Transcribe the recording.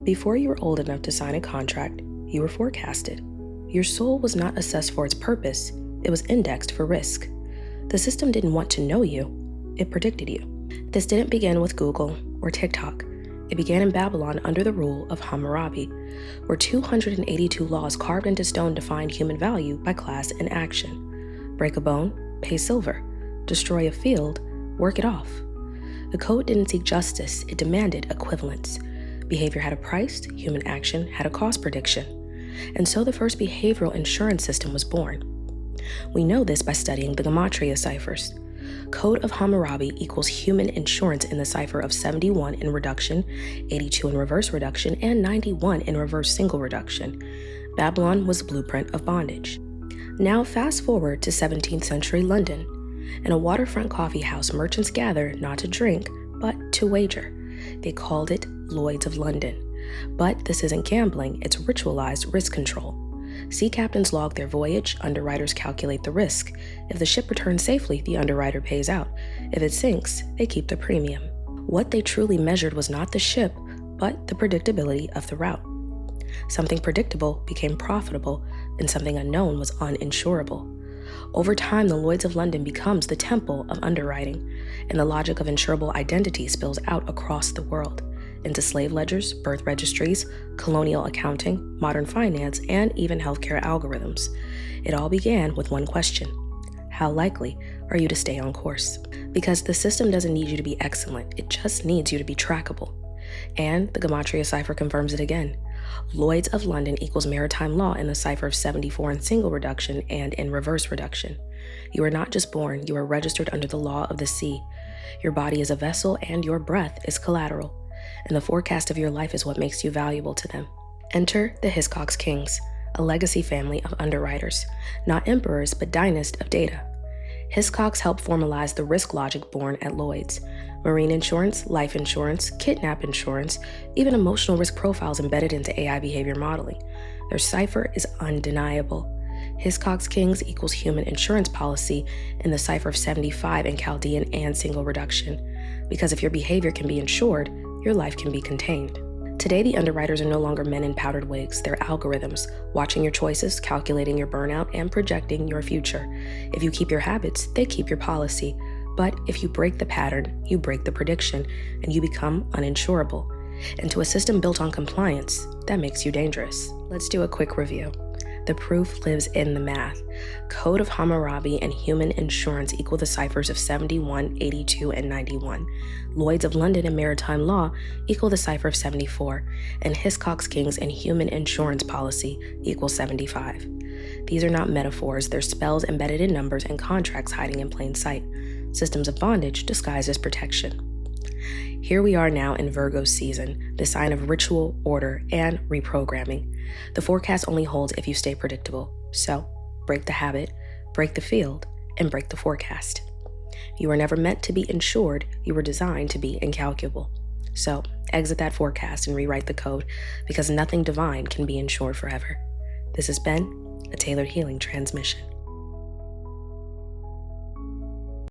Before you were old enough to sign a contract, you were forecasted. Your soul was not assessed for its purpose, it was indexed for risk. The system didn't want to know you, it predicted you. This didn't begin with Google or TikTok. It began in Babylon under the rule of Hammurabi, where 282 laws carved into stone defined human value by class and action. Break a bone, pay silver. Destroy a field, work it off. The code didn't seek justice, it demanded equivalence. Behavior had a price, human action had a cost prediction. And so the first behavioral insurance system was born. We know this by studying the Gematria ciphers. Code of Hammurabi equals human insurance in the cipher of 71 in reduction, 82 in reverse reduction, and 91 in reverse single reduction. Babylon was the blueprint of bondage. Now fast forward to 17th century London. In a waterfront coffee house, merchants gathered not to drink, but to wager. They called it Lloyds of London. But this isn't gambling, it's ritualized risk control. Sea captains log their voyage, underwriters calculate the risk. If the ship returns safely, the underwriter pays out. If it sinks, they keep the premium. What they truly measured was not the ship, but the predictability of the route. Something predictable became profitable, and something unknown was uninsurable. Over time, the Lloyds of London becomes the temple of underwriting, and the logic of insurable identity spills out across the world, into slave ledgers, birth registries, colonial accounting, modern finance, and even healthcare algorithms. It all began with one question: how likely are you to stay on course? Because the system doesn't need you to be excellent, it just needs you to be trackable. And the Gematria cipher confirms it again. Lloyds of London equals maritime law in the cipher of 74 in single reduction and in reverse reduction. You are not just born, you are registered under the law of the sea. Your body is a vessel and your breath is collateral. And the forecast of your life is what makes you valuable to them. Enter the Hiscox kings, a legacy family of underwriters, not emperors but dynast of data. Hiscox helped formalize the risk logic born at Lloyd's. Marine insurance, life insurance, kidnap insurance, even emotional risk profiles embedded into AI behavior modeling. Their cipher is undeniable. Hiscox kings equals human insurance policy in the cipher of 75 in Chaldean and single reduction. Because if your behavior can be insured, your life can be contained. Today, the underwriters are no longer men in powdered wigs. They're algorithms, watching your choices, calculating your burnout, and projecting your future. If you keep your habits, they keep your policy. But if you break the pattern, you break the prediction, and you become uninsurable. And to a system built on compliance, that makes you dangerous. Let's do a quick review. The proof lives in the math. Code of Hammurabi and human insurance equal the ciphers of 71, 82, and 91. Lloyds of London and maritime law equal the cipher of 74, and Hiscox kings and human insurance policy equal 75. These are not metaphors, they're spells embedded in numbers and contracts hiding in plain sight. Systems of bondage disguised as protection. Here we are now in Virgo season, the sign of ritual, order, and reprogramming. The forecast only holds if you stay predictable. So, break the habit, break the field, and break the forecast. You were never meant to be insured, you were designed to be incalculable. So, exit that forecast and rewrite the code, because nothing divine can be insured forever. This has been a Tailored Healing Transmission.